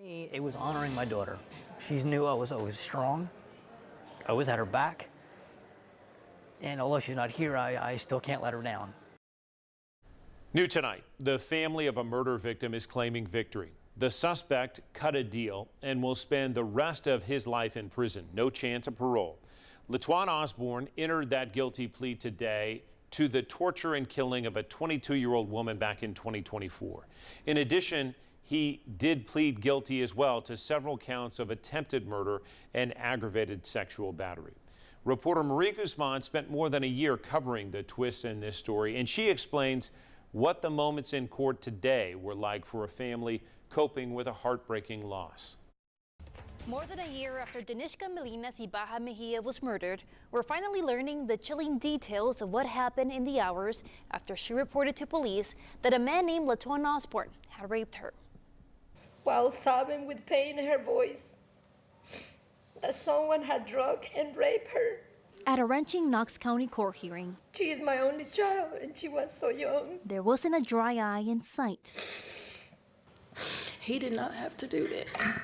It was honoring my daughter. She knew I was always strong. I always had her back. And although she's not here, I still can't let her down. New tonight, the family of a murder victim is claiming victory. The suspect cut a deal and will spend the rest of his life in prison. No chance of parole. LaTuan Osborne entered that guilty plea today to the torture and killing of a 22-year-old woman back in 2024. In addition, he did plead guilty as well to several counts of attempted murder and aggravated sexual battery. Reporter Marie Guzman spent more than a year covering the twists in this story, and she explains what the moments in court today were like for a family coping with a heartbreaking loss. More than a year after Danishka Mejia was murdered, we're finally learning the chilling details of what happened in the hours after she reported to police that a man named LaTuan Osborne had raped her. While sobbing with pain in her voice, that someone had drugged and raped her. At a wrenching Knox County court hearing, she is my only child and she was so young. There wasn't a dry eye in sight. He did not have to do that.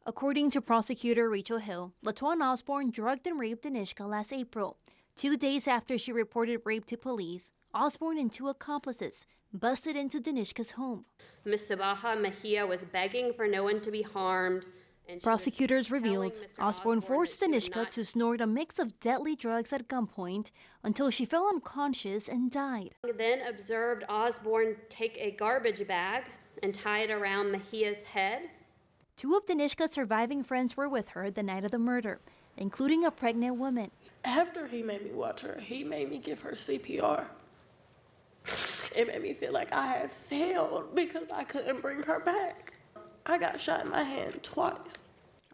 According to prosecutor Rachel Hill, LaTuan Osborne drugged and raped Danishka last April. 2 days after she reported rape to police, Osborne and 2 accomplices busted into Danishka's home. Ms. Mejia was begging for no one to be harmed. And prosecutors revealed Osborne forced Danishka to snort a mix of deadly drugs at gunpoint until she fell unconscious and died. Then observed Osborne take a garbage bag and tie it around Mejia's head. 2 of Danishka's surviving friends were with her the night of the murder, including a pregnant woman. After he made me watch her, he made me give her CPR. It made me feel like I had failed because I couldn't bring her back. I got shot in my hand twice.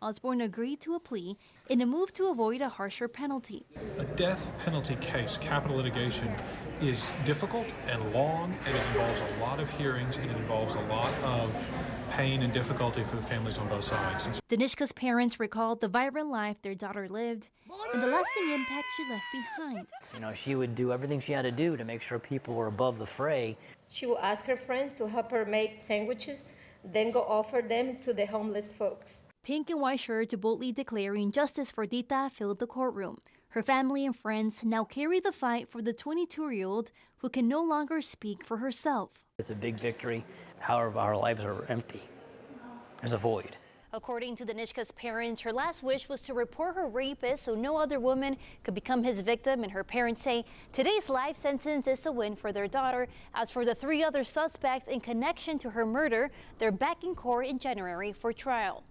Osborne agreed to a plea in a move to avoid a harsher penalty. A death penalty case, capital litigation, is difficult and long, and it involves a lot of hearings, and it involves a lot of pain and difficulty for the families on both sides. Danishka's parents recalled the vibrant life their daughter lived and the lasting impact she left behind. You know, she would do everything she had to do to make sure people were above the fray. She would ask her friends to help her make sandwiches, then go offer them to the homeless folks. Pink and white shirt boldly declaring justice for Dita filled the courtroom. Her family and friends now carry the fight for the 22-year-old who can no longer speak for herself. It's a big victory. However, our lives are empty. There's a void. According to Danishka's parents, her last wish was to report her rapist so no other woman could become his victim, and her parents say today's life sentence is a win for their daughter. As for the 3 other suspects in connection to her murder, they're back in court in January for trial.